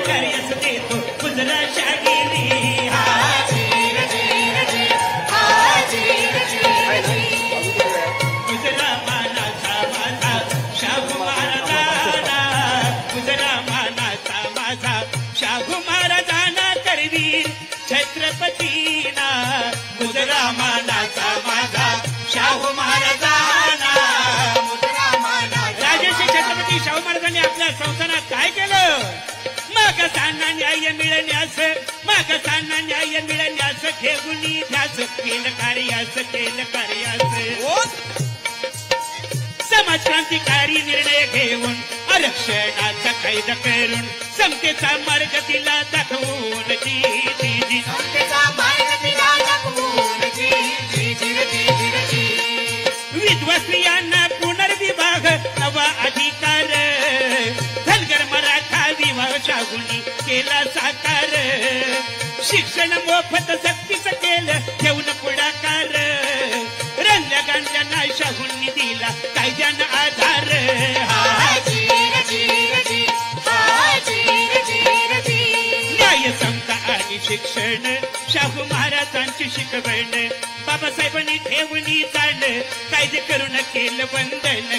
कार्यस देतो मुजरा शागिरी मुजरा मानाचा माझा शाहू महाराजांना मुजरा मानाचा माझा शाहू महाराजांना करवीर छत्रपतीना मुजरा मानाचा माझा शाहू महाराजांना राजर्षी छत्रपती शाहू महाराजांनी आपल्या संस्थानात काय केलं मागासांना न्याय मिळण्यास मागासांना न्याय मिळण्यास घेऊनी ध्यास केलं कार्यास समाज क्रांतिकारी निर्णय घेऊन आरक्षणाचा कायदा करून समतेचा मार्ग तिला दाखवून समतेचा मार्ग तिला दाखवून विधवा स्त्रियांना पुनर्विवाह नवा अधिकार धनगर मराठा विवाह शाहूंनी केला साकार शिक्षण मोफत सक्तीचं केलं घेऊन पुढाकार रंगल्या गांधल्यांना शाहूंनी दिला कायद्यानं आधार न्याय समता आणि शिक्षण शाहू महाराजांची शिकवण बाबासाहेबांनी ठेवणी चाल कायदे करून केलं वंदन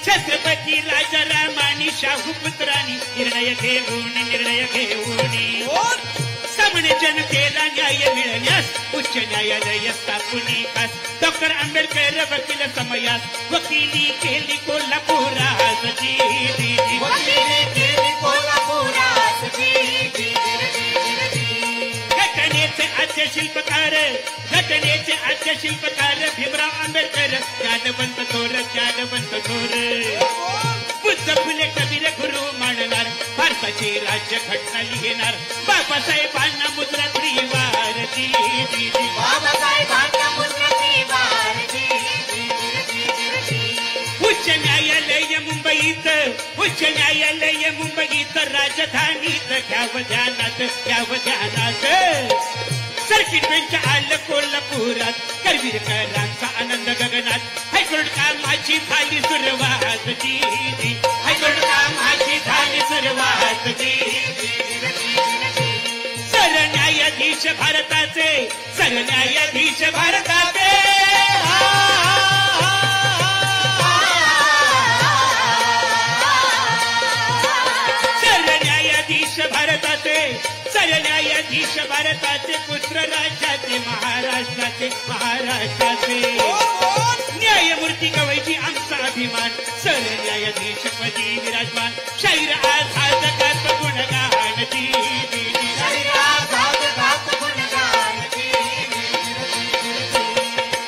छत्रपती राजारामानी शाहू पुत्रांनी निर्णय घेऊन सामने जनतेला न्याय मिळण्यास उच्च न्यायालय स्थापन कास डॉक्टर आंबेडकर वकील समयास वकिली केली कोल्हापुरात घटनेचे आद्य शिल्पकार भीमराव आंबेडकर ज्ञानवंत थोर बुद्ध फुले कबीर गुरु मानणार भारताची राज्य घटना लिहिणार बाबासाहेबांना मुद्रा त्रिवार उच्च न्यायालय मुंबईत राजधानीत घ्यावं ध्यानात सर्किट बेंच आलं कोल्हापुरात करवीरकरांचा आनंद गगनात हायकोर्ट कामाची झाली सुरुवात सरन्यायाधीश भारताचे सरन्यायाधीश भारताचे पुत्र राज्याचे महाराष्ट्राचे न्यायमूर्ती गवईजी आमचा अभिमान सरन्यायाधीश पदी विराजमान शाहीर आझाद गात गुणगान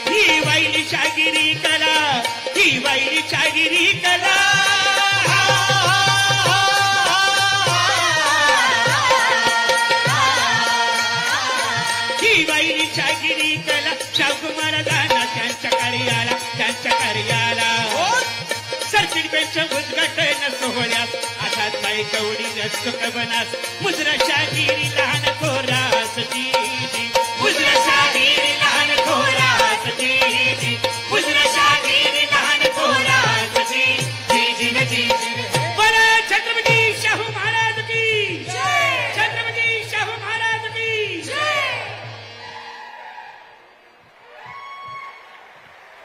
ही वाईली शागिरी कला शाहू महाराजांना त्यांच्या कार्याला सर्किट बेंच उद्घाटन सोहळ्यात आझाद बाई गवळी सुख बनास मुजरा शागिरी लहान